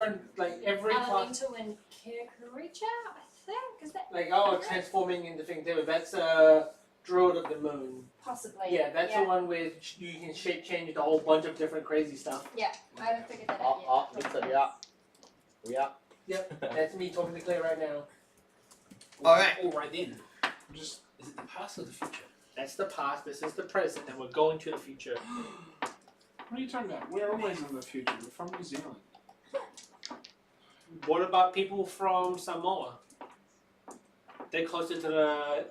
different, like every class. Elemental and creature, I think. Is that Like transforming into things. That's Druid of the Moon. possibly? Yeah, that's the one where you can shape change into a whole bunch of different crazy stuff. Yeah, I haven't figured that out yet. We are. Yep, that's me talking to Claire right now. Alright then. Is it the past or the future? That's the past, this is the present, and we're going to the future. What are you talking about? We're always in the future. We're from New Zealand. What about people from Samoa? They're closer to the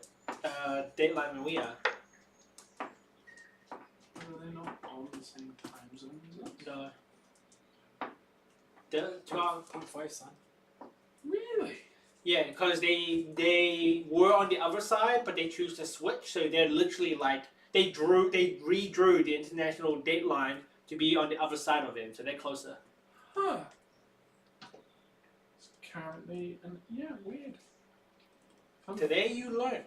dateline than we are. Are they not on the same time zone as us? No. They're 12.5, son. Really? Yeah, because they were on the other side, but they choose to switch. So they're literally like they redrew the international dateline to be on the other side of them, so they're closer. Huh. It's currently weird. Today you learned.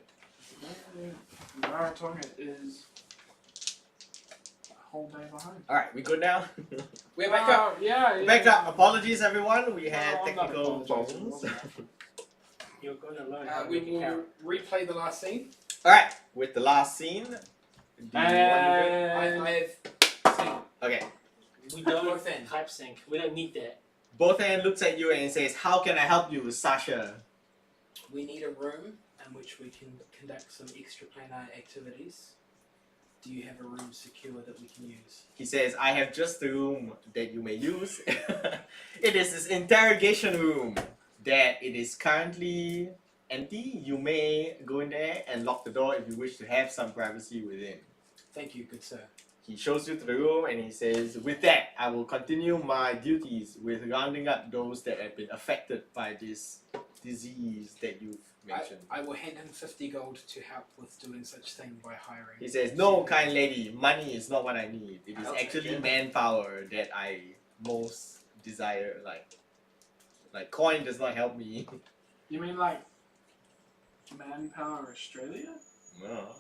Naratoga is a whole day behind. Alright, we good now? We're back up. Yeah. Back up. Apologies, everyone. We had No, I'm not technical apologizing. problems. You're gonna learn. How to We make a will carrot. replay the last scene. Alright, with the last scene. Do you want to I've seen. Okay. We don't Both ends. type sync. We don't need that. Both hand looks at you and says, "How can I help you, Sasha?" We need a room in which we can conduct some extraplanar activities. Do you have a room secure that we can use? He says, "I have just the room that you may use. It is this interrogation room that it is currently empty. You may go in there and lock the door if you wish to have some privacy within." Thank you, good sir. He shows you to the room and he says, "With that, I will continue my duties with rounding up those that have been affected by this disease that you've mentioned." I will hand him 50 gold to help with doing such thing by hiring. He says, "No, kind lady, money is not what I need. It is I'll take actually it. manpower that I most desire. Like coin does not help me." You mean like Manpower Australia? No.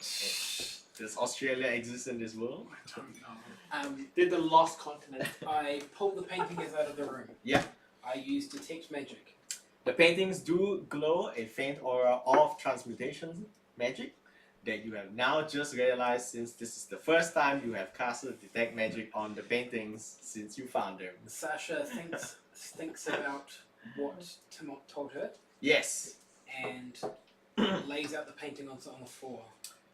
Does Australia exist in this world? I don't know. They're the lost continent. I pulled the paintings out of the room. Yeah. I used detect magic. The paintings do glow a faint aura of transmutation magic that you have now just realized, since this is the first time you have casted detect magic on the paintings since you found them. Sasha thinks about what Timot told her Yes. and lays out the painting on the floor.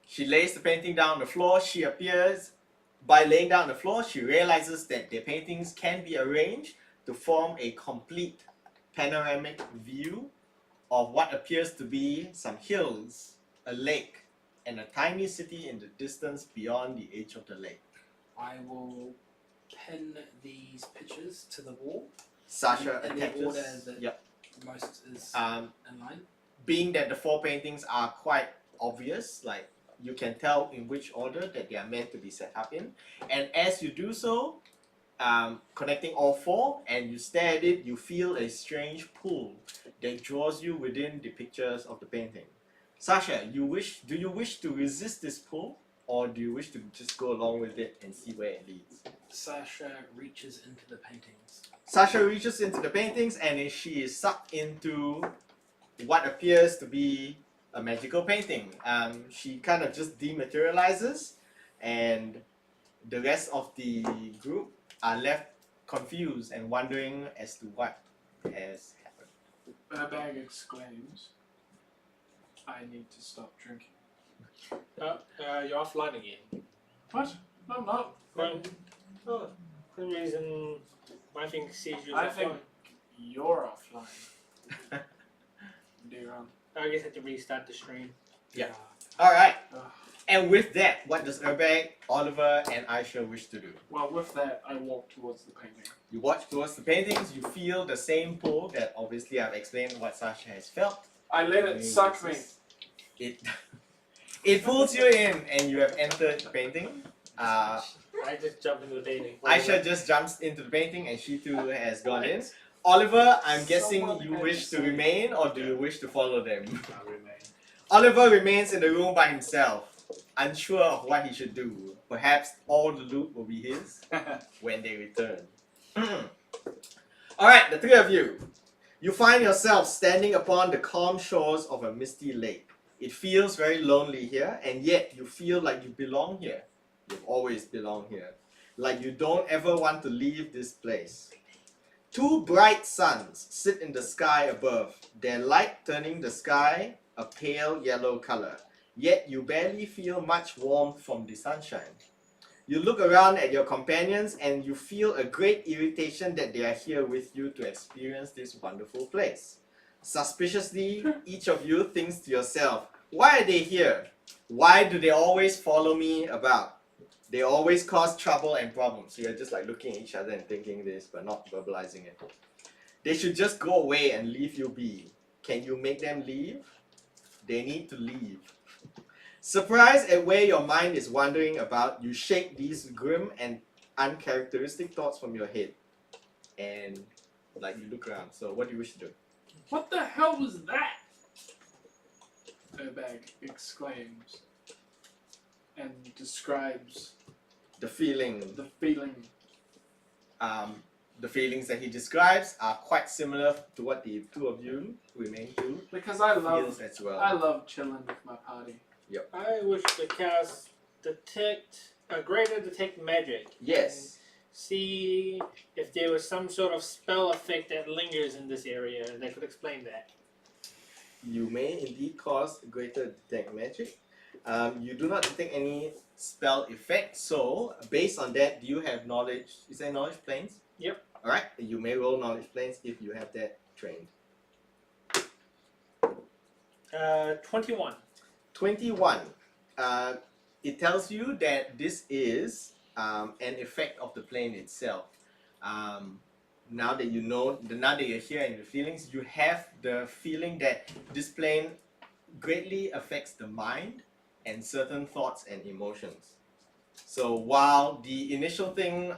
She lays the painting down on the floor. She appears, by laying down on the floor, she realizes that the paintings can be arranged to form a complete panoramic view of what appears to be some hills, a lake, and a tiny city in the distance beyond the edge of the lake. I will pin these pictures to the wall. Sasha in the order attaches. that Yep. most is Um, in line. being that the 4 paintings are quite obvious, like you can tell in which order that they are meant to be set up in, and as you do so, connecting all 4 and you stare at it, you feel a strange pull that draws you within the pictures of the painting. Sasha, do you wish to resist this pull, or do you wish to just go along with it and see where it leads? Sasha reaches into the paintings. Sasha reaches into the paintings and she is sucked into what appears to be a magical painting. She kind of just dematerializes, and the rest of the group are left confused and wondering as to what has happened. Burbag exclaims, "I need to stop drinking." You're offline again. What? No, I'm not. For some reason, my thing sees you I as think offline. you're offline. Dear I guess I have to restart the stream. Yeah. Alright, Ugh. and with that, what does Urbag, Oliver, and Aisha wish to do? Well, with that, I walk towards the painting. You watch towards the paintings, you feel the same pull that obviously I've explained what Sasha has felt. I let it suck me. It pulls you in and you have entered the painting. I just jumped into the dating. Aisha just jumps into the painting and she too has gone in. Oliver, I'm guessing Someone you had wish to to say- remain, or do you wish to follow them? I remain. Oliver remains in the room by himself, unsure of what he should do. Perhaps all the loot will be his when they return. Alright, the three of you. You find yourself standing upon the calm shores of a misty lake. It feels very lonely here, and yet you feel like you belong here. You've always belonged here. Like you don't ever want to leave this place. Two bright suns sit in the sky above, their light turning the sky a pale yellow color. Yet you barely feel much warmth from the sunshine. You look around at your companions and you feel a great irritation that they are here with you to experience this wonderful place. Suspiciously, each of you thinks to yourself, why are they here? Why do they always follow me about? They always cause trouble and problems. So you're just like looking at each other and thinking this, but not verbalizing it. They should just go away and leave you be. Can you make them leave? They need to leave. Surprised at where your mind is wandering about, you shake these grim and uncharacteristic thoughts from your head. And like you look around. So what do you wish to do? What the hell was that? Urbag exclaims and describes The feeling. the feeling. The feelings that he describes are quite similar to what the two of you remain to Because I feels as well. I love chilling with my party. I wish to cast greater detect magic. Yes. See if there was some sort of spell effect that lingers in this area that could explain that. You may indeed cause greater detect magic. You do not detect any spell effect, so based on that, do you have knowledge? Is there knowledge planes? Yep. Alright, you may roll knowledge planes if you have that trained. 21. 21. It tells you that this is an effect of the plane itself. Now that you know, now that you're here and the feelings, you have the feeling that this plane greatly affects the mind and certain thoughts and emotions. So while the initial thing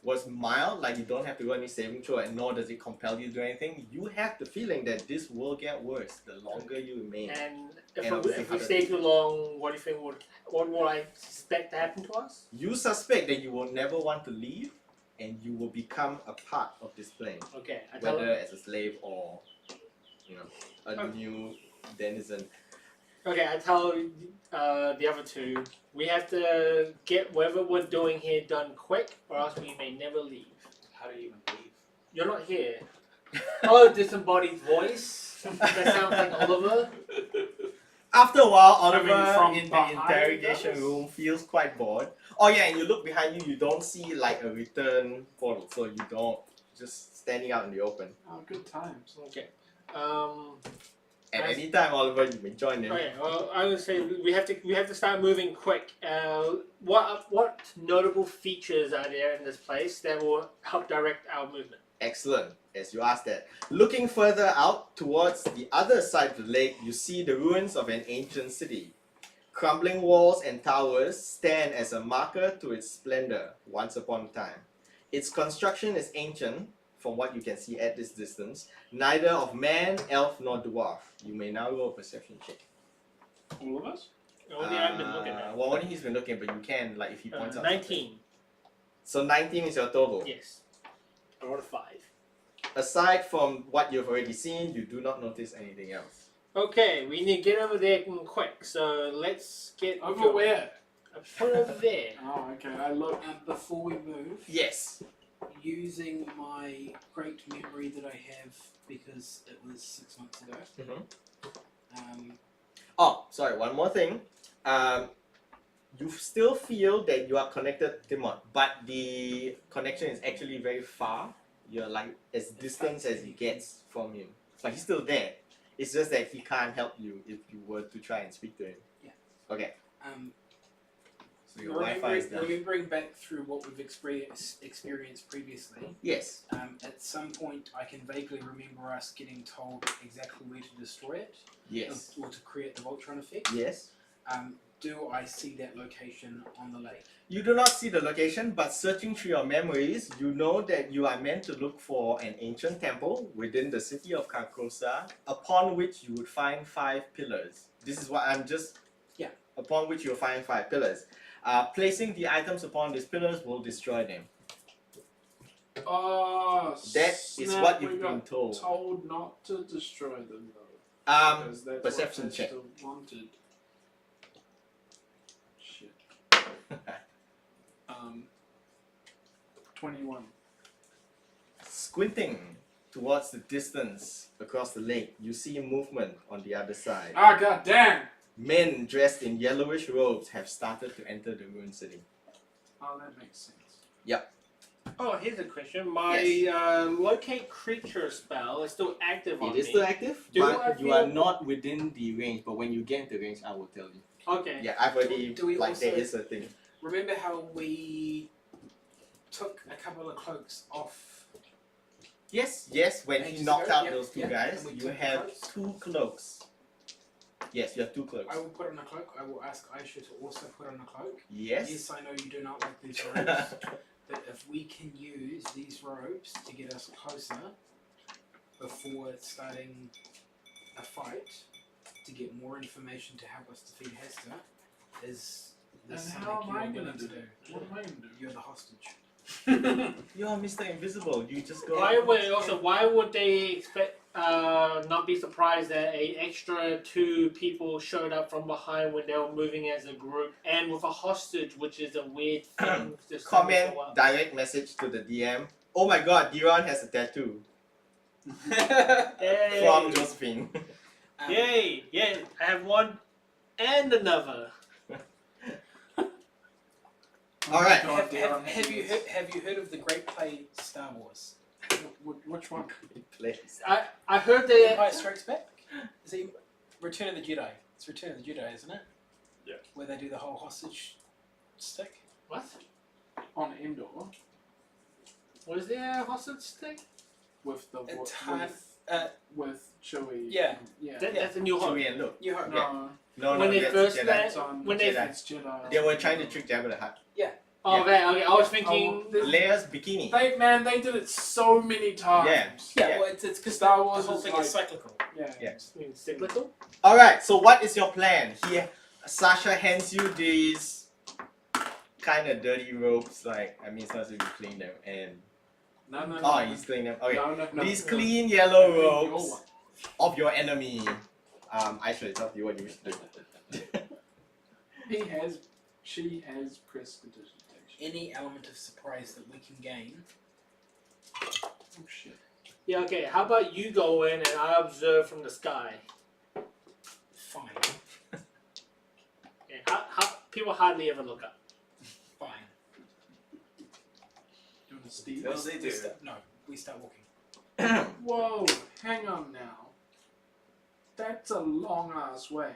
was mild, like you don't have to go any saving throw and nor does it compel you to do anything, you have the feeling that this will get worse the longer you remain. And And if we stay too long, what do you think what would I suspect to happen to us? You suspect that you will never want to leave and you will become a part of this plane, Okay, I tell whether as a slave or a new denizen. Okay, I tell the other two, we have to get whatever we're doing here done quick, or else we may never leave. How do you even leave? You're not here. Oh, disembodied voice. That sounds like Oliver. After a while, Coming Oliver from in the behind interrogation us? room feels quite bored. Oh yeah, and you look behind you, you don't see like a return portal, so you don't just standing out in the open. Oh, good times. Okay. At Nice. any time, Oliver, you may join in. Okay. Well, I would say we have to start moving quick. What notable features are there in this place that will help direct our movement? Excellent, as you asked that. Looking further out towards the other side of the lake, you see the ruins of an ancient city. Crumbling walls and towers stand as a marker to its splendor once upon a time. Its construction is ancient, from what you can see at this distance, neither of man, elf, nor dwarf. You may now roll a perception check. All of us? Only I've been looking at. Well, only he's been looking, but you can, like, if he points out something. 19. So 19 is your total. Yes. I rolled a 5. Aside from what you've already seen, you do not notice anything else. Okay, we need to get over there quick. So let's get Over where? Put over there. Oh, okay. I look. Before we move, Yes. using my great memory that I have because it was 6 months ago. Oh, sorry, one more thing. You still feel that you are connected to Timon, but the connection is actually very far. You're like as distant as he gets from him. But he's still there. It's just that he can't help you if you were to try and speak to him. Yeah. Okay. So your Wi-Fi is down. Remembering back through what we've experienced previously, Yes. at some point I can vaguely remember us getting told exactly where to destroy it, Yes. or to create the Voltron effect. Yes. Do I see that location on the lake? You do not see the location, but searching through your memories, you know that you are meant to look for an ancient temple within the city of Carcosa, upon which you would find 5 pillars. This is what I'm just... Yeah. Upon which you'll find 5 pillars. Placing the items upon these pillars will destroy them. Oh, That is snap, what we you've got been told. told not to destroy them though. Because that's Perception what check. Hester wanted. Shit. 21. Squinting towards the distance across the lake, you see movement on the other side. Ah, god damn! Men dressed in yellowish robes have started to enter the ruined city. Oh, that makes sense. Oh, here's a question. My locate creature spell is still active on It is me. still active, Do but I you are feel- not within the range. But when you get into range, I will tell you. Okay. Yeah, I've already Do we like there also- is a thing. Remember how we took a couple of cloaks off? Yes, when he Ages knocked ago, out yep, those two yep, guys, and we you took the have cloaks. 2 cloaks. Yes, you have 2 cloaks. I will put on a cloak. I will ask Aisha to also put on a cloak. Yes. Yes, I know you do not like these robes, but if we can use these robes to get us closer before starting a fight, to get more information to help us defeat Hester, is And this how something am I you're gonna willing to do? do? What am I gonna do? You're the hostage. You are Mr. Invisible. You just go. Why would they expect not be surprised that a extra 2 people showed up from behind when they were moving as a group and with a hostage, which is a weird thing to Comment, show up. direct message to the DM. Oh my god, Diron has a tattoo Yay. from Josephine. Yay! Yeah, I have one and another. Alright. God, Have you heard of the great play Star Wars? Which one? Place. I heard The that. Empire Strikes Back? Is it Return of the Jedi? It's Return of the Jedi, isn't it? Yeah. Where they do the whole hostage stick. What? On Endor Was there a hostage thing? with the It's hard. with Chewie. Yeah. Yeah. That's a new Hope. Chewie and Luke. You heard No, No, When they that's first Jedi. met- it's on when they- Jedi. It's Jedi. They were trying to trick Jabba the Hutt. Oh, okay. I was thinking. Oh, this- Leia's bikini. They did it so many times. Yeah, Yeah. well, it's because Star the Wars whole is thing like- is cyclical. Yeah. Yeah. Cyclical? Alright, so what is your plan? Sasha hands you these kind of dirty robes, like, I mean, it's not as if you clean them, and... No. Oh, he's cleaning them. Okay. No. These clean yellow Your robes one. of your enemy. Actually, it's up to you what you wish to do. She has prestidigitation. Any element of surprise that we can gain. Oh shit. Yeah, okay. How about you go in and I observe from the sky? Fine. Okay. How people hardly ever look up. Fine. You want to Steve? Well, they do. No, we start walking. Whoa, hang on now. That's a long ass way.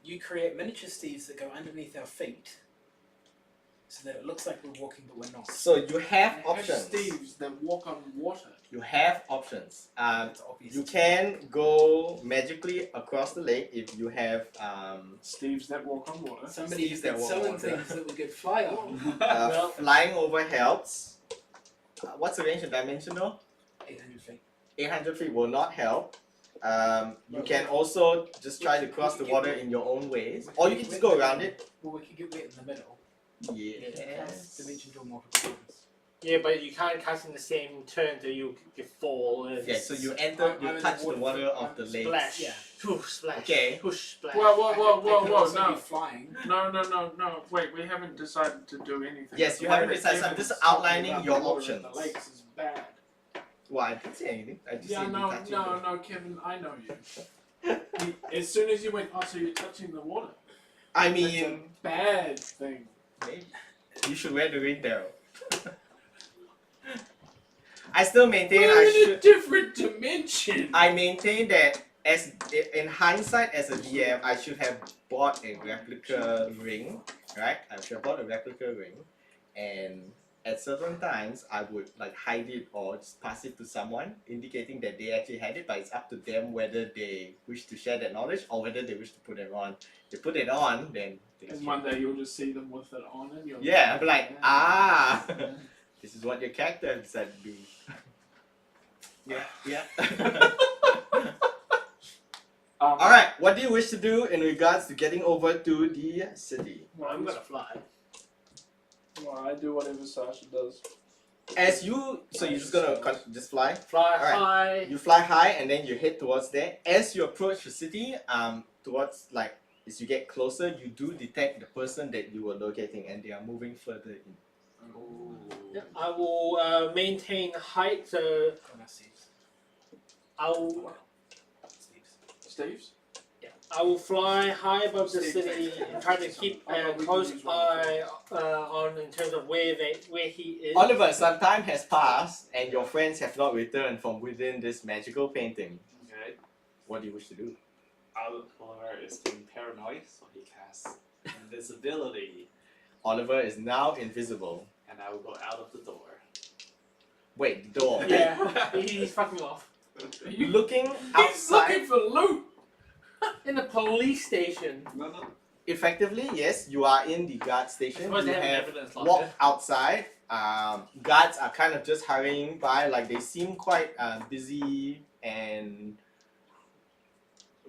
You create miniature Steves that go underneath our feet, so that it looks like we're walking, but we're not. So you have Have options. Steves that walk on water. You have options. It's obvious. You can go magically across the lake if you have Steves that walk on water. Somebody Steves who's that been walk selling on things that we could fly on. Well- flying over helps. What's the range of dimensional? 800 feet. 800 feet will not help. You can also just try to cross the water in your own ways, or you can just go around it. Well, we could get wet in the middle. Yes. Dimension door multiple times. Yeah, but you can't cast in the same turn so you fall and Yeah, so you enter, I'm you in the touch the water. water of the I'm lake. splash. Yeah. Whoosh, splash. Okay. Whoosh, splash. Whoa, I could also no. be flying. No. Wait, we haven't decided to do anything. Yes, you The way haven't that decided, so I'm Kevin's just talking outlining about your the water in options. The lakes is bad. Well, I didn't say anything. I just Yeah, said you no, touching no, Kevin, I know you. As soon as you went, oh, so you're touching the water. I That's a mean, bad thing. maybe. You should wear the ring, Daryl. I still maintain We're I in a should. different dimension. I maintain that as in hindsight, as a DM, I should have bought a replica ring, right? I should have bought a replica ring, and at certain times I would like hide it or just pass it to someone, indicating that they actually had it. But it's up to them whether they wish to share that knowledge or whether they wish to put it on. They put it on, then things And one day you'll just see them with it on, and you'll yeah, I'll be like, yeah. ah, Yeah. this is what your character has decided to do. Yeah. Alright, what do you wish to do in regards to getting over to the city? Well, I'm gonna fly. Well, I do whatever Sasha does. As you, so you're just gonna just fly. Fly Alright. high. You fly high and then you head towards there. As you approach the city, towards like as you get closer, you do detect the person that you were locating, and they are moving further in. Yeah, I will maintain height. So Oh, that's Steve's. I'll Steve's? I will fly high above the Steve, city and try to keep a close eye on in terms of where he is. Oliver, some time has passed, and your friends have not returned from within this magical painting. Okay. What do you wish to do? Oliver is being paranoid, so he casts invisibility, Oliver is now invisible. and I will go out of the door. Wait, the door. Yeah, he's fucking off. Looking He's outside. looking for loot! In the police station. No. Effectively, yes, you are in the guard station. Suppose You they have have evidence walked locker. outside. Guards are kind of just hurrying by, like they seem quite busy and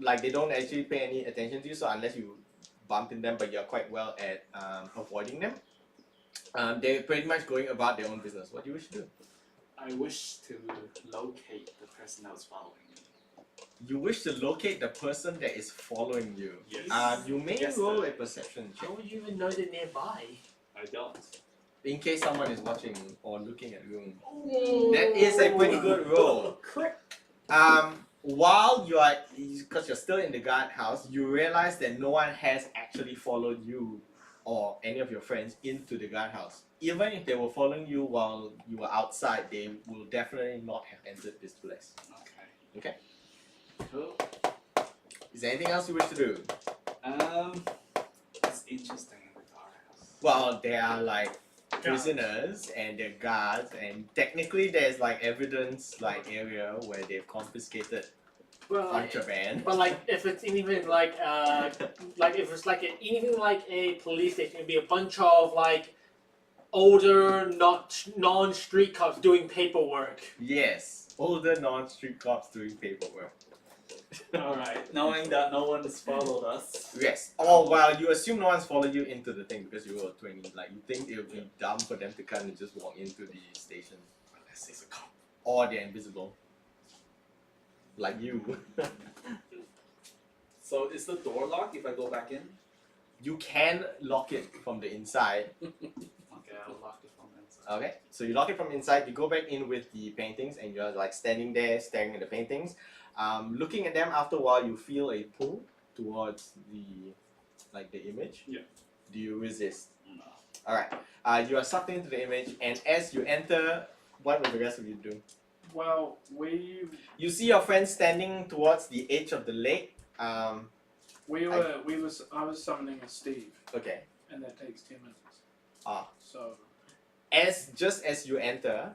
like they don't actually pay any attention to you. So unless you bump in them, but you're quite well at avoiding them. They're pretty much going about their own business. What do you wish to do? I wish to locate the person that was following me. You wish to locate the person that is following you. Yes. You may Yes, roll sir. a perception check How would you even know they're nearby? I don't. in case someone is watching or looking at the room. That is a pretty good roll. While you are, because you're still in the guardhouse, you realize that no one has actually followed you or any of your friends into the guardhouse. Even if they were following you while you were outside, they will definitely not have entered this place. Okay. Okay. Cool. Is there anything else you wish to do? It's interesting in the guardhouse. Well, there are like prisoners and they're guards, and technically there's like evidence like area where they've confiscated contraband. But like, if it's anything like if it's like anything like a police station, it'd be a bunch of like older, non-street cops doing paperwork. Yes, older non-street cops doing paperwork. Alright, knowing that no one has followed us. Yes. Oh, well, you assume no one's followed you into the thing because you were 20. Like, you think it would be dumb for them to kind of just walk into the station. Unless it's a cop. Or they're invisible. Like you. So is the door locked if I go back in? You can lock it from the inside. Okay, I'll lock it from inside. Okay, so you lock it from inside, you go back in with the paintings, and you're like standing there staring at the paintings. Looking at them, after a while, you feel a pull towards the image. Yeah. Do you resist? No. Alright, you are sucked into the image, and as you enter, what will the rest of you do? Well, we You see your friend standing towards the edge of the lake. I was summoning a Steve, Okay. and that takes 10 minutes. Ah. So Just as you enter,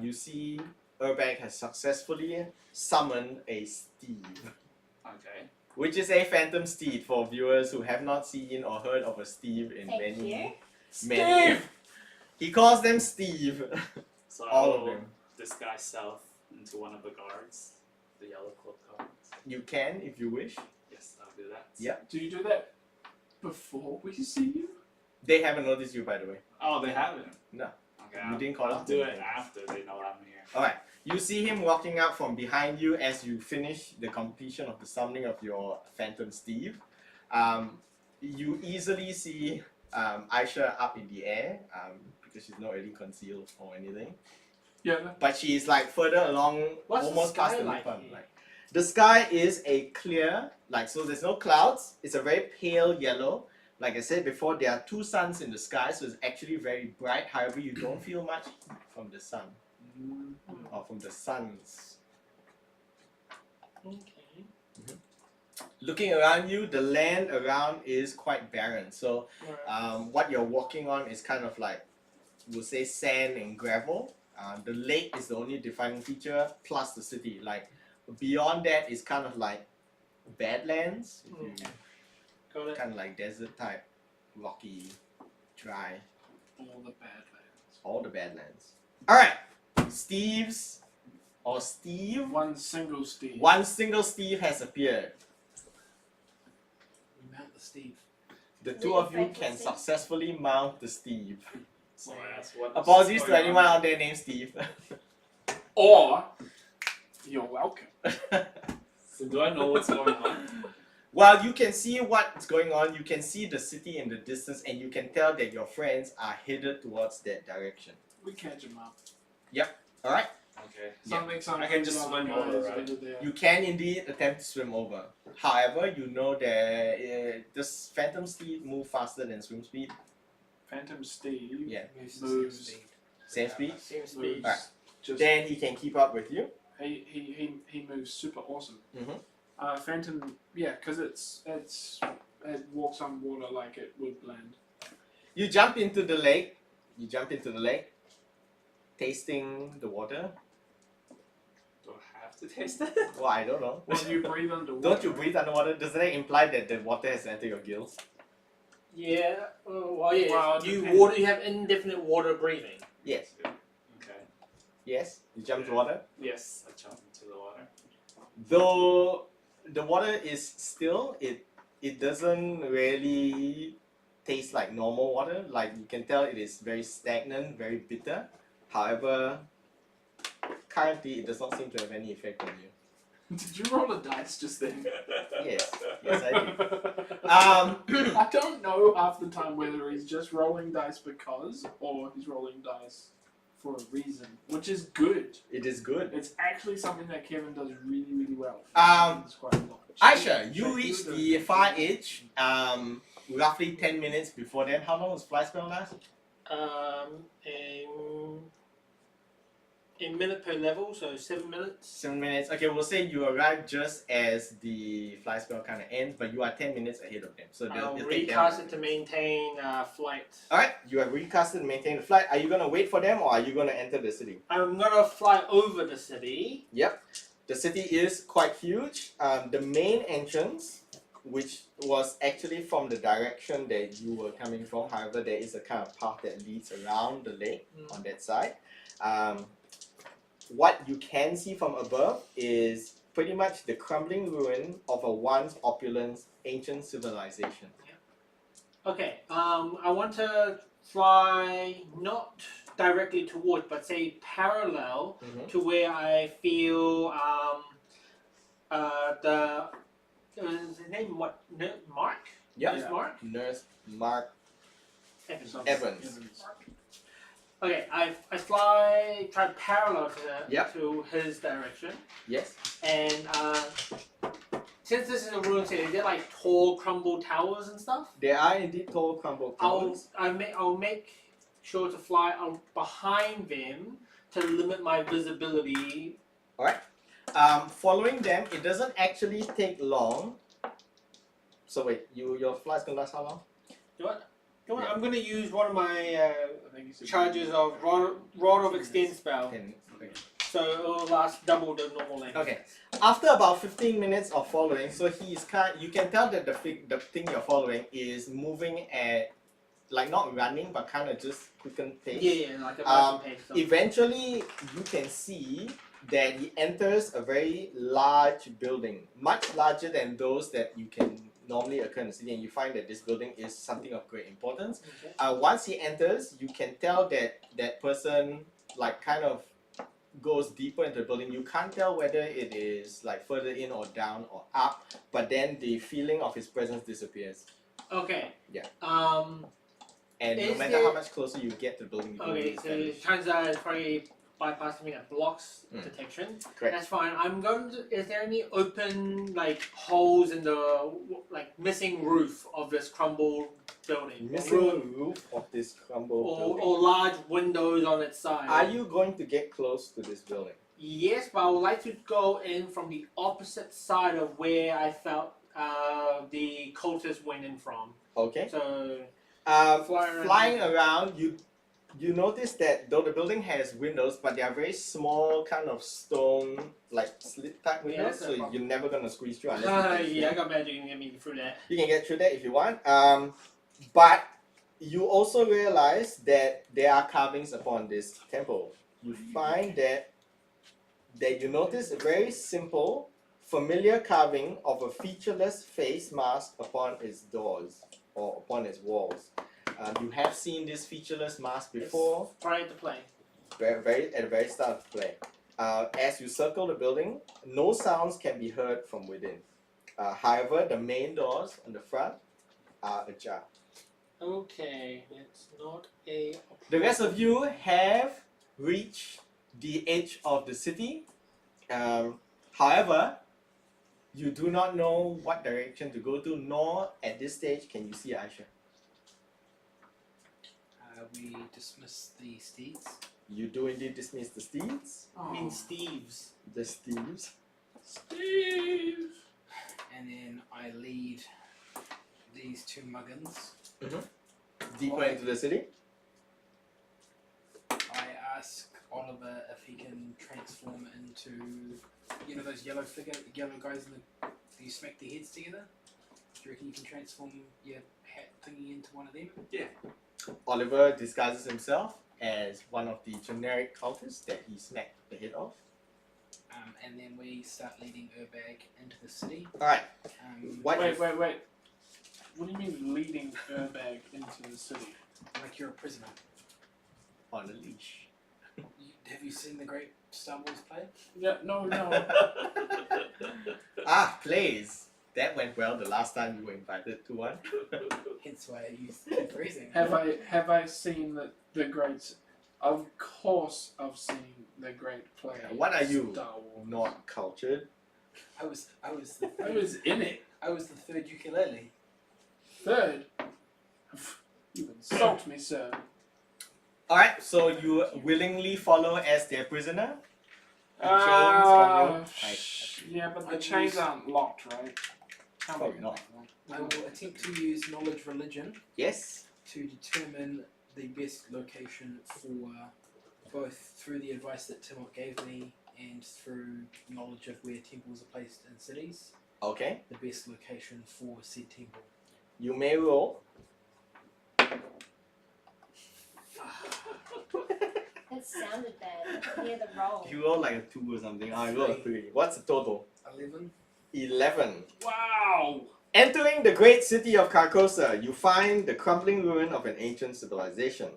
you see Urbag has successfully summoned a Steve. Okay. Which is a phantom steed for viewers who have not seen or heard of a Steve in Thank you. many. He calls them Steve. So All I of will them. disguise self into one of the guards. The yellow cloak guards. You can if you wish. Yes, I'll do that. Yeah. do you do that before we see you? They haven't noticed you, by the way. Oh, they haven't? No. Okay, You I'll, didn't call I'll out do them. it after they know I'm here. Alright. You see him walking out from behind you as you finish the completion of the summoning of your phantom Steve. You easily see Aisha up in the air because she's not really concealed or anything. Yeah. But she's like further along, What's the almost past sky the like roof. here? Like, the sky is a clear, so there's no clouds. It's a very pale yellow. Like I said before, there are two suns in the sky, so it's actually very bright. However, you don't feel much heat from the sun or from the suns. Okay. Looking around you, the land around is quite barren. So Alright. what you're walking on is kind of like, we'll say, sand and gravel. The lake is the only defining feature, plus the city. Like beyond that is kind of like badlands, if you Got it. kind of like desert type, rocky, dry, All the Badlands. all the badlands. All right, Steve's or Steve. One single Steve. One single Steve has appeared. We mount the Steve. The Is two it of you Frank can Steve? successfully mount the Steve. So I asked what Apologies is to going anyone on. out there named Steve. Or you're welcome. So do I know what's going on? Well, you can see what's going on. You can see the city in the distance, and you can tell that your friends are headed towards that direction. We catch him up. All right. Okay. Something I can just swim over, right? You can indeed attempt to swim over. However, you know that does Phantom Steed move faster than swim speed? Phantom Steve Yeah. moves. Same speed. Same Moves speed. Alright. just Then he can keep up with you. he moves super awesome. Mhm. Phantom, yeah, because it walks on water like it would blend. You jump into the lake. Tasting the water. Do I have to taste it? Well, I don't know. When you breathe underwater, Don't you breathe underwater? Doesn't that imply that the water has entered your gills? Yeah. Well, yeah. Well, it you depends. You have indefinite water breathing. Yes. Okay. Yes. You jump to water. Yes. I jump into the water. Though the water is still, it doesn't really taste like normal water. Like you can tell, it is very stagnant, very bitter. However, currently it does not seem to have any effect on you. Did you roll a dice just then? Yes, yes I did. I don't know half the time whether he's just rolling dice because or he's rolling dice for a reason, which is good. It is good. It's actually something that Kevin does really, really well. Um, It's quite a lot. Aisha, you Check reach you the far edge. Roughly 10 minutes before then. How long does fly spell last? A minute per level, so 7 minutes. 7 minutes. Okay, we'll say you arrive just as the fly spell kind of ends, but you are 10 minutes ahead of them. So I'll they'll take them. recast it to maintain flight. Alright, you have recasted and maintained the flight. Are you going to wait for them or are you going to enter the city? I'm gonna fly over the city. Yep. The city is quite huge. The main entrance, which was actually from the direction that you were coming from, however, there is a kind of path that leads around the lake on that side. What you can see from above is pretty much the crumbling ruin of a once opulent ancient civilization. Okay. I want to fly not directly towards, but say parallel to where I feel his name what? Mark? Yep. Nurse Mark? Nurse Mark Evans. Evans. Okay, I try parallel Yep. to his direction, Yes. and since this is a ruined city, is there like tall, crumbled towers and stuff? There are indeed tall crumbled towers. I'll make sure to fly out behind them to limit my visibility. Following them, it doesn't actually take long. So wait, your flight's gonna last how long? You know what? Yeah. I'm gonna use one of my I think you said charges of rod of extend spell, 10 minutes. Okay. so it'll last double the normal length. Okay. After about 15 minutes of following, so you can tell that the thing you're following is moving at, like not running, but kind of just quickened pace. Yeah, like a motion pace. So. Eventually, you can see that he enters a very large building, much larger than those that you can normally occur in the city, and you find that this building is something of great importance. Okay. Once he enters, you can tell that that person like kind of goes deeper into the building. You can't tell whether it is like further in or down or up, but then the feeling of his presence disappears. Okay. Yeah. And no Is matter there- how much closer you get to the building, the building Okay, is so vanished. it turns out it's probably bypassing me that blocks Mm. detection. Correct. That's fine. I'm going to. Is there any open like holes in the like missing roof of this crumbled building? Missing the roof of this crumbled building. or large windows on its side. Are you going to get close to this building? Yes, but I would like to go in from the opposite side of where I felt the cultists went in from. Okay. So Flying around, you notice that though the building has windows, but they are very small, kind of stone, like slit type windows. that's no So problem. you're never gonna squeeze through unless you can yeah, I got magic and get me through that. You can get through that if you want. But you also realize that there are carvings upon this temple. You find that you notice a very simple, familiar carving of a featureless face mask upon its doors or upon its walls. You have seen this featureless mask before, Try to play. at the very start of the play. As you circle the building, no sounds can be heard from within. However, the main doors on the front are ajar. Okay, it's not a. The rest of you have reached the edge of the city. However, you do not know what direction to go to, nor at this stage can you see Aisha. We dismiss the steeds. You do indeed dismiss the steeds. I mean Steve's. The steeds. Steve. And then I lead these two muggins. Deeper into the city. I ask Oliver if he can transform into, you know, those yellow guys in the, you smack their heads together? Do you reckon you can transform your hat thingy into one of them? Oliver disguises himself as one of the generic cultists that he smacked the head of. And then we start leading Urbag into the city. Alright. Wait. What do you mean leading Urbag into the city? Like you're a prisoner. On a leash. Have you seen the great Star Wars play? Yeah, no. Plays. That went well the last time you were invited to one. Hence why I use the phrasing. Have I seen the great? Of course, I've seen the great play. What are you? Star Wars. Not cultured. I was the I was in it. I was the third ukulele. Third. You insult me, sir. Alright, so you willingly follow as their prisoner? The chains on you? Yeah, but the I chains use- aren't locked, right? How Probably about not. that? I will attempt to use knowledge religion Yes. to determine the best location for both through the advice that Timok gave me and through knowledge of where temples are placed in cities, Okay. the best location for said temple. You may roll. It sounded bad. Near the roll. You roll like a 2 or something. I roll a 3. What's the total? 11. 11. Wow! Entering the great city of Carcosa, you find the crumbling ruin of an ancient civilization.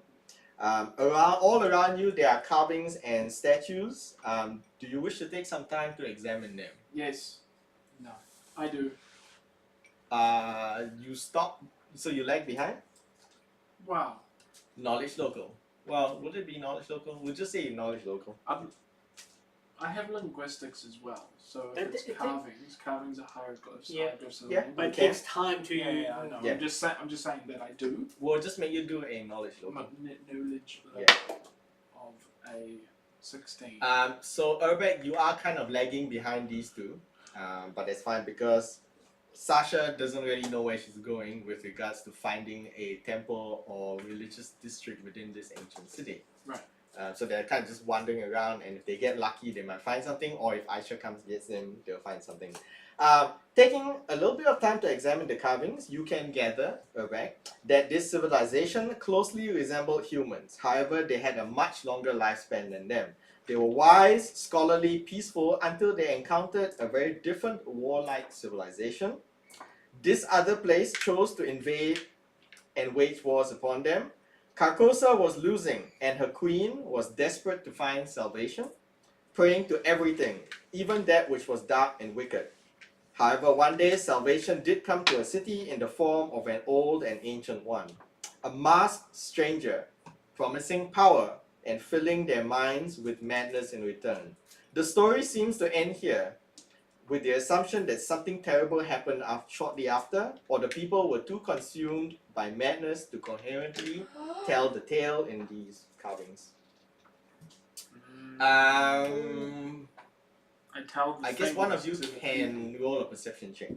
All around you, there are carvings and statues. Do you wish to take some time to examine them? Yes, No. I do. You stop, so you lag behind? Wow. Knowledge local. Well, would it be knowledge local? We'll just say knowledge local. I have linguistics as well, so if It- it's it- carvings are hieroglyphs. Yeah. Hieroglyphs are Yeah. language. But it Okay. takes time to. Yeah, I know. Yeah. I'm just saying that I do. We'll just make you do a knowledge local. Knowledge Yeah. of a 16. So Urbek, you are kind of lagging behind these two, but that's fine because Sasha doesn't really know where she's going with regards to finding a temple or religious district within this ancient city. Right. So they're kind of just wandering around, and if they get lucky, they might find something, or if Aisha comes and gets them, they'll find something. Taking a little bit of time to examine the carvings, you can gather, Urbek, that this civilization closely resembled humans. However, they had a much longer lifespan than them. They were wise, scholarly, peaceful until they encountered a very different warlike civilization. This other place chose to invade and wage wars upon them. Carcosa was losing, and her queen was desperate to find salvation, praying to everything, even that which was dark and wicked. However, one day salvation did come to a city in the form of an old and ancient one, a masked stranger, promising power and filling their minds with madness in return. The story seems to end here, with the assumption that something terrible happened shortly after, or the people were too consumed by madness to coherently tell the tale in these carvings. I tell the I guess one of you things to the can people. roll a perception check.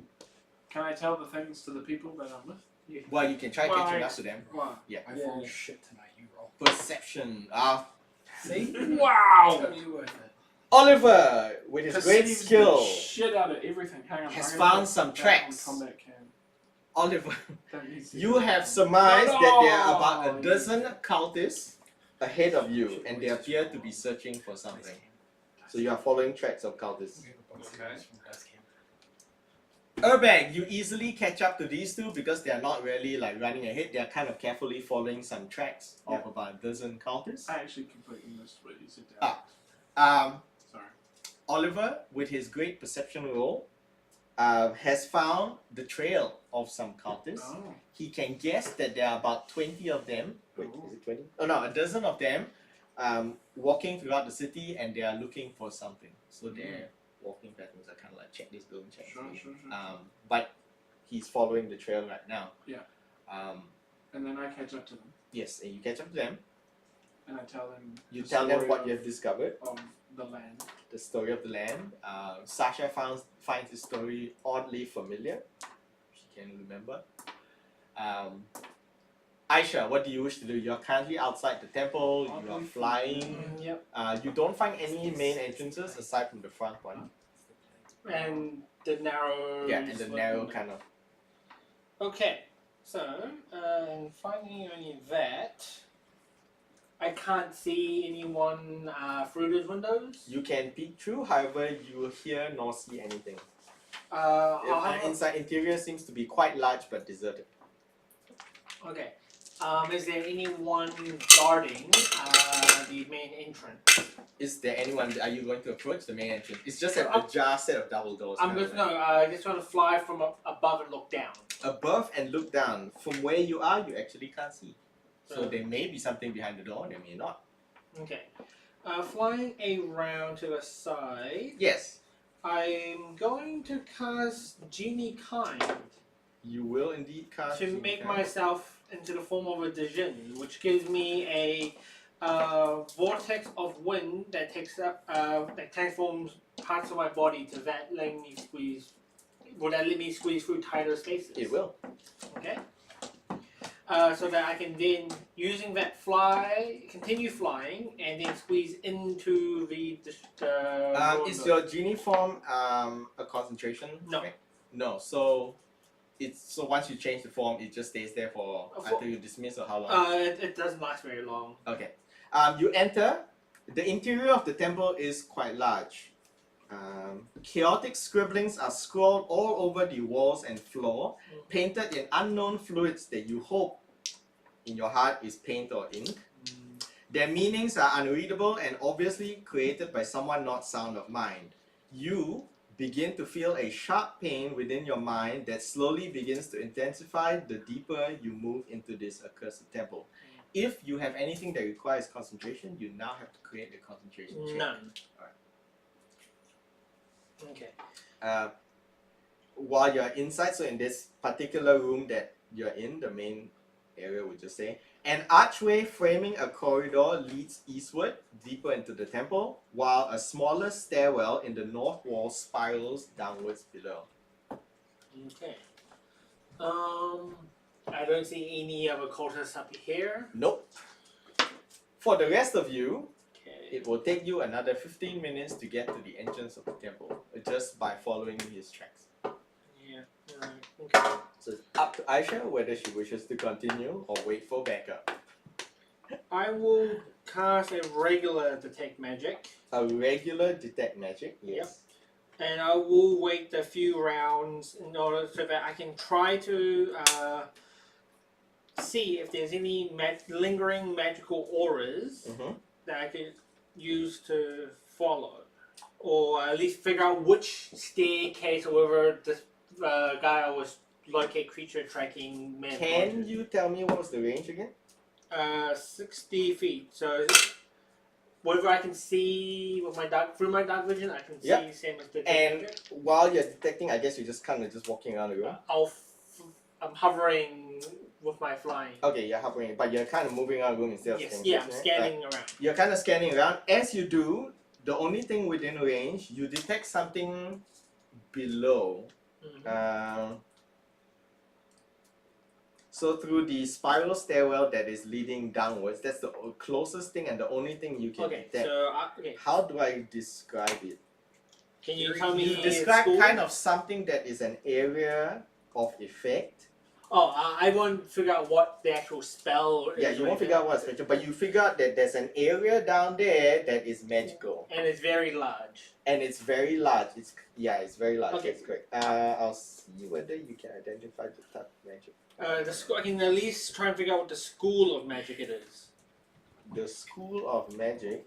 Can I tell the things to the people that I'm with? Well, you can try Well, catching I- up to them. Wow. Yeah. I roll shit tonight, you roll. Perception. See? Wow! Totally worth it. Oliver, with his great Perceives the skill, shit out of everything. Hang on. has I'm gonna found put some that on tracks. Combat cam. Oliver, That needs to you be- have surmised that there are about No! a dozen cultists ahead of you, and they appear to be searching for something. So you are following tracks of cultists. Okay. Urbag, you easily catch up to these two because they are not really like running ahead. They are kind of carefully following some tracks of about a dozen counters. I actually completely missed what you said there. Um, Sorry. Oliver, with his great perception roll, has found the trail of some counters. Oh. He can guess that there are about 20 of them. Wait, Oh. is it 20? Oh no, a dozen of them walking throughout the city, and they are looking for something. So their walking patterns are kind of like check this building, check this Sure, building. sure. But he's following the trail right now. Yeah. Um, And then I catch up to them yes, and you catch up to them. and I tell them. You the tell them story what you have discovered, of the land. the story of the land. Sasha finds the story oddly familiar. She can remember. Aisha, what do you wish to do? You're currently outside the temple. You are Oddly flying. Yep. You don't find any main entrances aside from the front one. And the narrow. Yeah, and the narrow kind of. Okay, so in finding only that, I can't see anyone through those windows. You can peek through, however, you hear nor see anything. I'll have Inside interior seems to be quite large but deserted. Okay. Is there anyone guarding the main entrance? Is there anyone? Are you going to approach the main entrance? It's just an ajar set of double doors. I'm kind of just I just want to fly from above and look down. above and look down. From where you are, you actually can't see. So Oh. there may be something behind the door, there may not. Okay. Flying around to the side, Yes, I'm going to cast Genie Kind you will indeed cast. to Genie make Kind. myself into the form of a Djinn, which gives me a vortex of wind that takes up that transforms parts of my body to that letting me squeeze. Will that let me squeeze through tighter spaces? It will. Okay. So that I can then, using that continue flying, and then squeeze into the Is your genie form a concentration? No. effect? No. So once you change the form, it just stays there for until you dismiss, or how long? It doesn't last very long. Okay. You enter. The interior of the temple is quite large. Chaotic scribblings are scrawled all over the walls and floor, painted in unknown fluids that you hope in your heart is paint or ink. Their meanings are unreadable and obviously created by someone not sound of mind. You begin to feel a sharp pain within your mind that slowly begins to intensify the deeper you move into this accursed temple. If you have anything that requires concentration, you now have to create a concentration check. None. Alright. Okay. While you're inside, so in this particular room that you're in, the main area would just say, an archway framing a corridor leads eastward, deeper into the temple, while a smaller stairwell in the north wall spirals downwards below. Okay. I don't see any other cultists up here. Nope. For the rest of you, Okay. it will take you another 15 minutes to get to the entrance of the temple, just by following his tracks. Yeah. Alright. Okay. So it's up to Aisha whether she wishes to continue or wait for backup. I will cast a regular detect magic, A regular detect magic, yes. and I will wait a few rounds in order so that I can try to see if there's any lingering magical auras Mm-hmm. that I can use to follow, or at least figure out which staircase or whatever this guy was locate creature tracking man. Can you tell me what was the range again? 60 feet. So whatever I can see with my through my dark vision, I can see Yep. same as the And detector. while you're detecting, I guess you're just kind of just walking around the room. I'm hovering with my flying. Okay, you're hovering, but you're kind of moving around the room instead of Yes, staying yeah, I'm stationary. scanning around. You're kind of scanning around. As you do, the only thing within range, you detect something below. Mhm. So through the spiral stairwell that is leading downwards, that's the closest thing and the only thing you can Okay, detect. so okay, How do I describe it? can you tell me? You describe kind of something that is an area of effect Oh, I won't figure out what the actual spell is. Yeah, you right won't figure now. out what's magical, but you figure out that there's an area down there that is magical. And it's very large. And it's very large. It's very large. Okay. That's correct. I'll see whether you can identify the type of magic. I can at least try and figure out what the school of magic it is. The school of magic.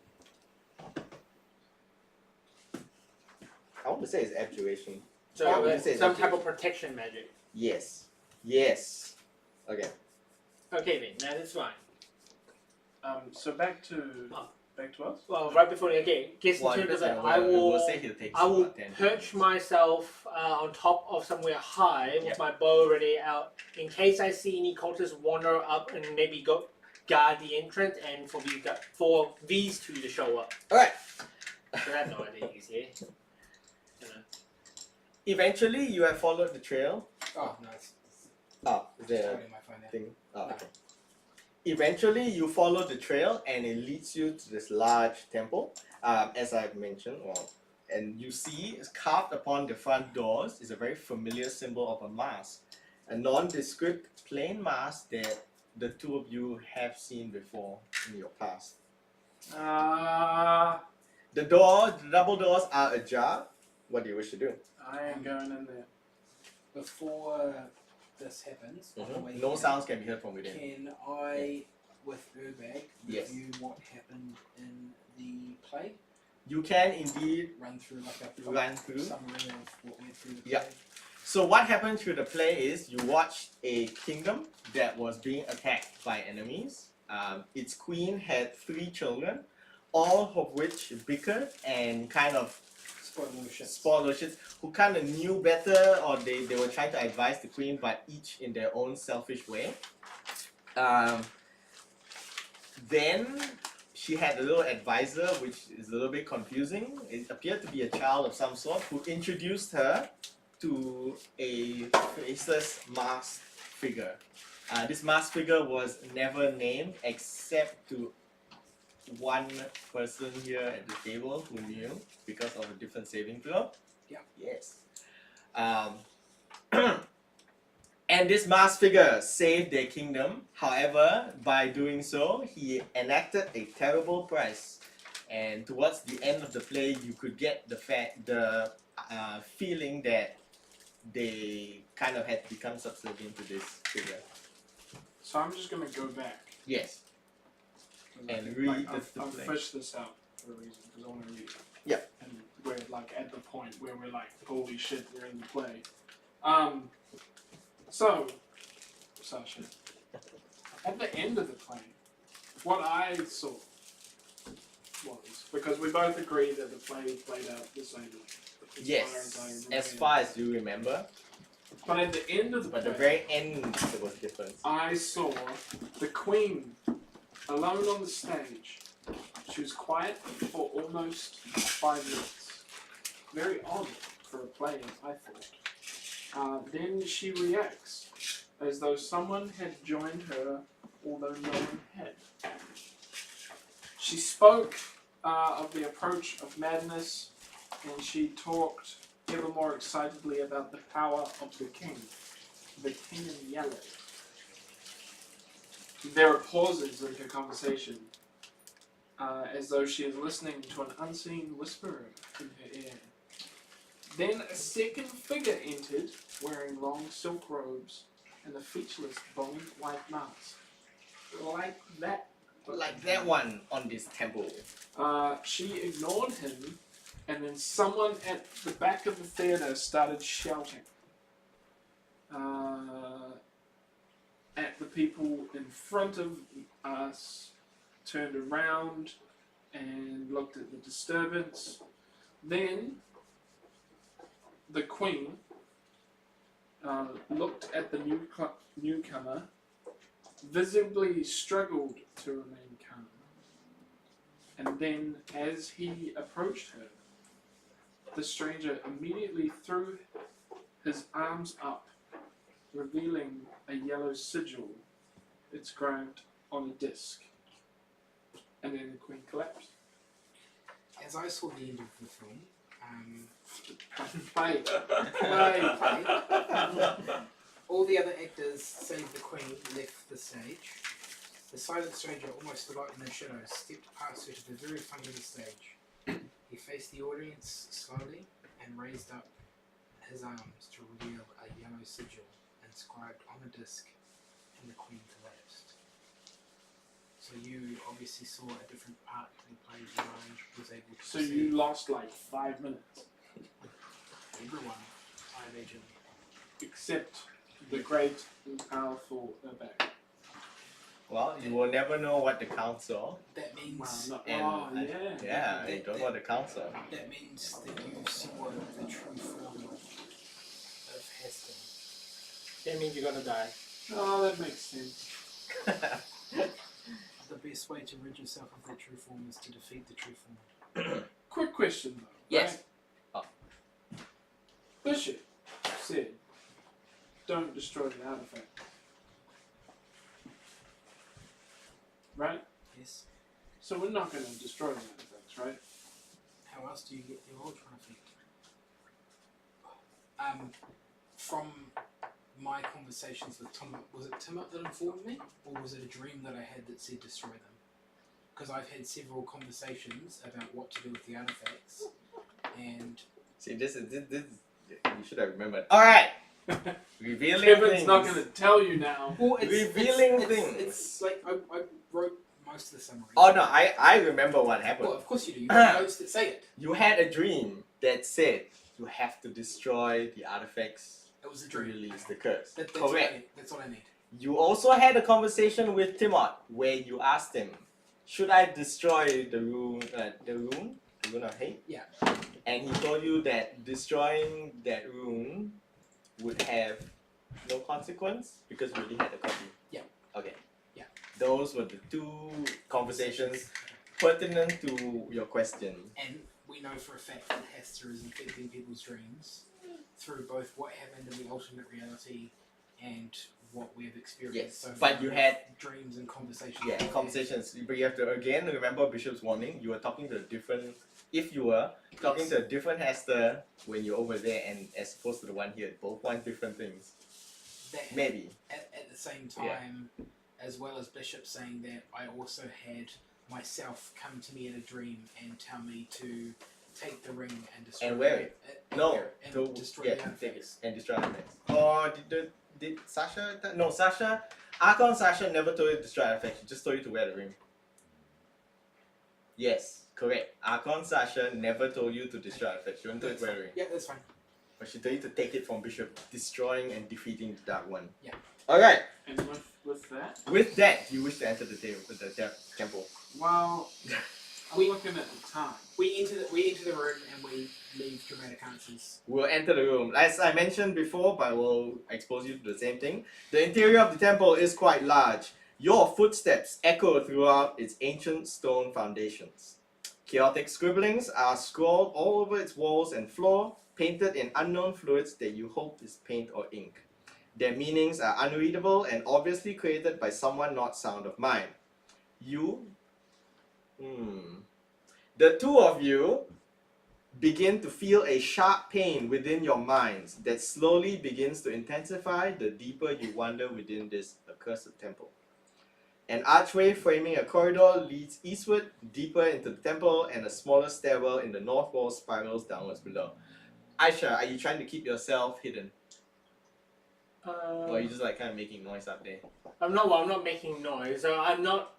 I want to say it's abjuration. So I would say it's some actually- type of protection magic. Yes. Yes. Okay. Okay then, that is fine. So back to us. Well, right before gets Well, into it that, doesn't- I will we'll say he'll take I will about 10 perch minutes. myself on top of somewhere high with Yep. my bow ready out in case I see any cultists wander up and maybe go guard the entrance and for these two to show up. Alright. So I have no idea he's here. You know. Eventually, you have followed the trail. Oh, no, it's Oh, is there a holding my phone now. thing? Oh, No. okay. Eventually, you follow the trail and it leads you to this large temple. As I've mentioned, and you see it's carved upon the front doors is a very familiar symbol of a mask, a nondescript plain mask that the two of you have seen before in your past. The double doors are ajar. What do you wish to do? I ain't going in there. Before this happens, on the way No here, sounds can be heard from within. Can I, with Urbag, Yes. review what happened in the play? You can indeed. Run through like a Run through. summary of what went through the play? Yeah. So what happened through the play is you watched a kingdom that was being attacked by enemies. Its queen had 3 children, all of which bickered and kind of Spoiler shit. who kind of knew better, or they were trying to advise the queen, but each in their own selfish way. Then she had a little advisor, which is a little bit confusing. It appeared to be a child of some sort who introduced her to a faceless masked figure. This masked figure was never named except to one person here at the table who knew because of a different saving throw. Yeah. Yes. And this masked figure saved their kingdom. However, by doing so, he enacted a terrible price. And towards the end of the play, you could get the feeling that they kind of had become subservient to this figure. So I'm just gonna go back. Yes. 'Cause I And think, read the I've play. fished this out for a reason because I want to read it. Yeah. And we're like at the point where we're like, holy shit, we're in the play. So, Sasha, at the end of the play, what I saw was, because we both agree that the play played out the same way. Yes. I As far as you remember. But at the end of the But play, the very end there was different. I saw the Queen alone on the stage. She was quiet for almost 5 minutes. Very odd for a play, I thought. Then she reacts as though someone had joined her, although no one had. She spoke of the approach of madness, and she talked ever more excitedly about the power of the king in yellow. There are pauses in her conversation, as though she is listening to an unseen whisperer in her ear. Then a second figure entered, wearing long silk robes and a featureless bony white mask. Like that. Like that one on this temple. She ignored him, and then someone at the back of the theatre started shouting at the people in front of us, turned around and looked at the disturbance. Then the Queen looked at the newcomer, visibly struggled to remain calm. And then, as he approached her, the stranger immediately threw his arms up, revealing a yellow sigil. It's graved on a disc. And then the Queen collapsed. As I saw the end of the film, Play. play, All the other actors, save the Queen, left the stage. The silent stranger, almost forgotten in the shadows, stepped past her to the very front of the stage. He faced the audience slowly and raised up his arms to reveal a yellow sigil inscribed on a disc, and the Queen collapsed. So you obviously saw a different part to the play than I was able to So see. you lost like 5 minutes, Everyone, I imagine. except the great and powerful Urbek. Well, you will never know what the count saw. That means Wow, And yeah. you don't know what the count saw. that means that you saw the true form of Heston. That means you're gonna die. Oh, that makes sense. The best way to rid yourself of that true form is to defeat the true form. Quick question though. Yes. Right? Oh. Bishop said, "Don't destroy the artifact." Right. Yes. So we're not going to destroy the artifacts, right? How else do you get the ultra effect? From my conversations with Timot, was it Timot that informed me, or was it a dream that I had that said destroy them? Because I've had several conversations about what to do with the artifacts, and See, this you should have remembered. All right. Revealing Kevin's things. not going to tell you now. well, Revealing things. It's like I wrote most of the summary. Oh no, I remember what happened. Well, of course you do. You got notes that say it. You had a dream that said you have to destroy the artifacts It was a to dream. release the curse. That's Correct. That's all I need. You also had a conversation with Timot where you asked him, should I destroy the rune of hate? Yeah. And he told you that destroying that rune would have no consequence because you already had a copy. Yeah. Okay. Yeah. Those were the two conversations pertinent to your question. And we know for a fact that Hester is infecting people's dreams through both what happened in the alternate reality and what we've experienced. Yes, So but far you with had dreams and conversations. Yeah, conversations. But you have to again remember Bishop's warning. You were talking to a different. If you were talking to a different Hester when you're over there, and as opposed to the one here, both want different things. That Maybe. at the same time, as well as Bishop saying that, I also had myself come to me in a dream and tell me to take the ring and destroy And wear it. No, and to destroy yeah, the to take it artifacts. and destroy the artifacts. Or did Sasha? No, Sasha. Archon Sasha never told you to destroy artifacts. She just told you to wear the ring. Yes, correct. Archon Sasha never told you to destroy artifacts. She only told you to wear the ring. Yeah, that's fine. But she told you to take it from Bishop, destroying and defeating the Dark One. Yeah. Alright, And with that, with that, you wish to enter the temple. well, I'm looking at the time. We enter the room and we leave dramatic answers. We'll enter the room. As I mentioned before, but we'll expose you to the same thing. The interior of the temple is quite large. Your footsteps echo throughout its ancient stone foundations. Chaotic scribblings are scrawled all over its walls and floor, painted in unknown fluids that you hope is paint or ink. Their meanings are unreadable and obviously created by someone not sound of mind. The two of you begin to feel a sharp pain within your minds that slowly begins to intensify the deeper you wander within this accursed temple. An archway framing a corridor leads eastward, deeper into the temple, and a smaller stairwell in the north wall spirals downwards below. Aisha, are you trying to keep yourself hidden? Or are you just like kind of making noise up there? I'm not making noise. I'm not.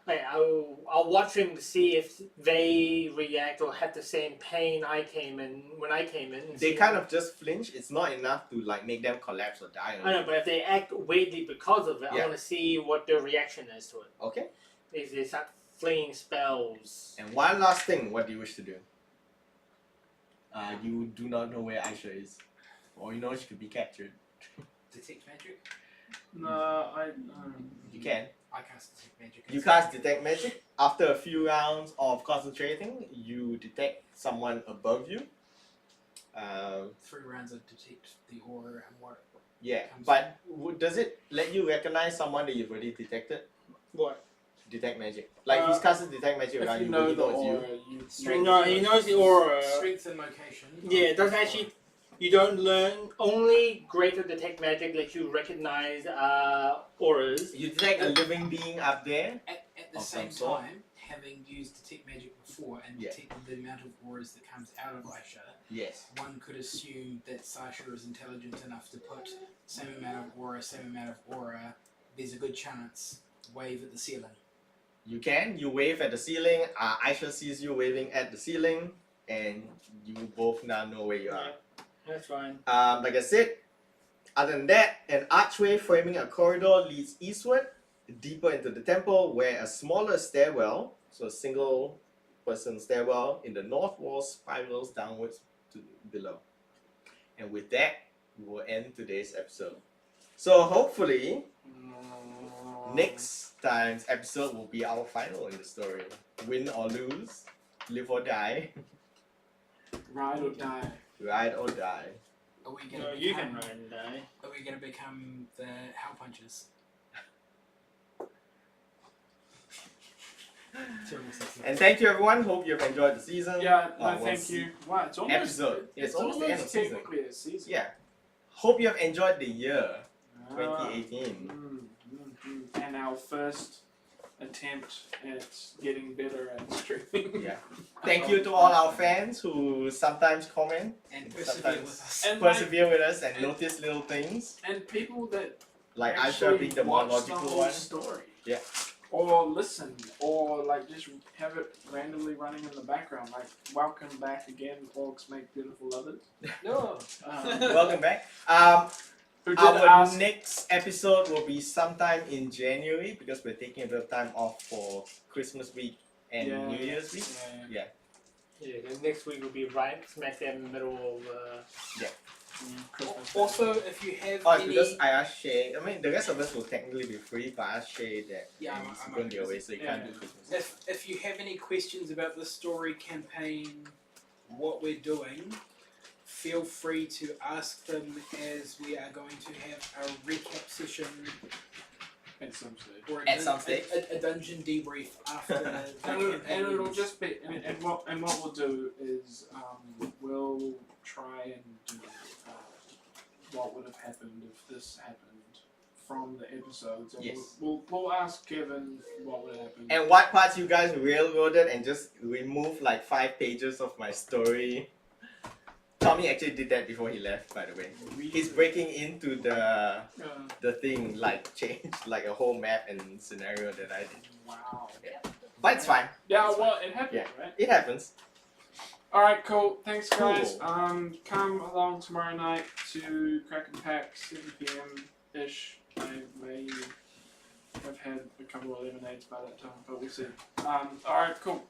Like, I'll watch them to see if they react or have the same pain when I came in. They kind of just flinch. It's not enough to like make them collapse or die. I know, but if they act weirdly because of it, I Yeah. want to see what their reaction is to it. Okay. If they start flinging spells. And one last thing, what do you wish to do? You do not know where Aisha is. Or you know she could be captured. Detect magic? No, You can. I cast detect magic. You cast detect magic. After a few rounds of concentrating, you detect someone above you. 3 rounds of detect the aura and what. Yeah, but does it let you recognize someone that you've already detected? What? Detect magic. Like he's casted detect magic if around you you, know but he the knows you. aura, you No, he knows the aura. Strength and location. Yeah, it doesn't actually. You don't learn. Only greater detect magic lets you recognize auras. You detect a living being up there. At the Of same some sort. time, having used detect magic before and Yeah. detected the amount of auras that comes out of Aisha, Yes. one could assume that Sasha is intelligent enough to put same amount of aura. There's a good chance wave at the ceiling. You can. You wave at the ceiling. Aisha sees you waving at the ceiling, and you both now know where you are. That's fine. Like I said, other than that, an archway framing a corridor leads eastward, deeper into the temple, where a smaller stairwell, so a single person stairwell in the north wall spirals downwards to below. And with that, we will end today's episode. So hopefully, next time's episode will be our final in the story. Win or lose, live or die, Ride or die. ride or die. Are we gonna No, become, you can ride and die. Are we gonna become the Hell Punchers? Terrible sexy. And thank you everyone. Hope you've enjoyed the season. Yeah, no, Well, thank you. Wow, it's almost episode. It's almost the end of season. technically a season. Yeah. Hope you have enjoyed the year Ah, 2018. And our first attempt at getting better at streaming. Yeah. Thank you to all our fans who sometimes comment, And persevere sometimes with us. And like, persevere with us and and- notice little things. and people that Like Aisha actually being the more watch the logical whole one. story. Yeah. Or listen, or like just have it randomly running in the background. Like, welcome back again, orcs make beautiful lovers. No. Welcome back. Who did Our ask? next episode will be sometime in January because we're taking a bit of time off for Christmas week and Yeah. New Year's week. Yeah. Yeah, then next week will be right smack dab in the middle of. Christmas. Also, if you have Oh, any, because I asked Shay, I mean, the rest of us will technically be free, but I asked Shay that Yeah, he's I'm going to be busy. away, so he can't do Christmas. if you have any questions about the story campaign, what we're doing, feel free to ask them as we are going to have a recap session At some stage. or At some stage. a dungeon debrief after the campaign And it'll ends. just be and what we'll do is we'll try and do what would have happened if this happened from the episodes. And Yes. we'll ask Kevin what would happen. And what parts you guys railroaded and just remove like 5 pages of my story. Tommy actually did that before he left, by the way. He's breaking into the thing, like change like a whole map and scenario that I did. Wow. But it's fine. Yeah, It's well, it happened, Yeah. right? It happens. All right, cool. Thanks, guys. Cool. Come along tomorrow night to Kraken Pack, 7 p.m. ish. I may have had a couple of lemonades by that time, but we'll see. All right, cool.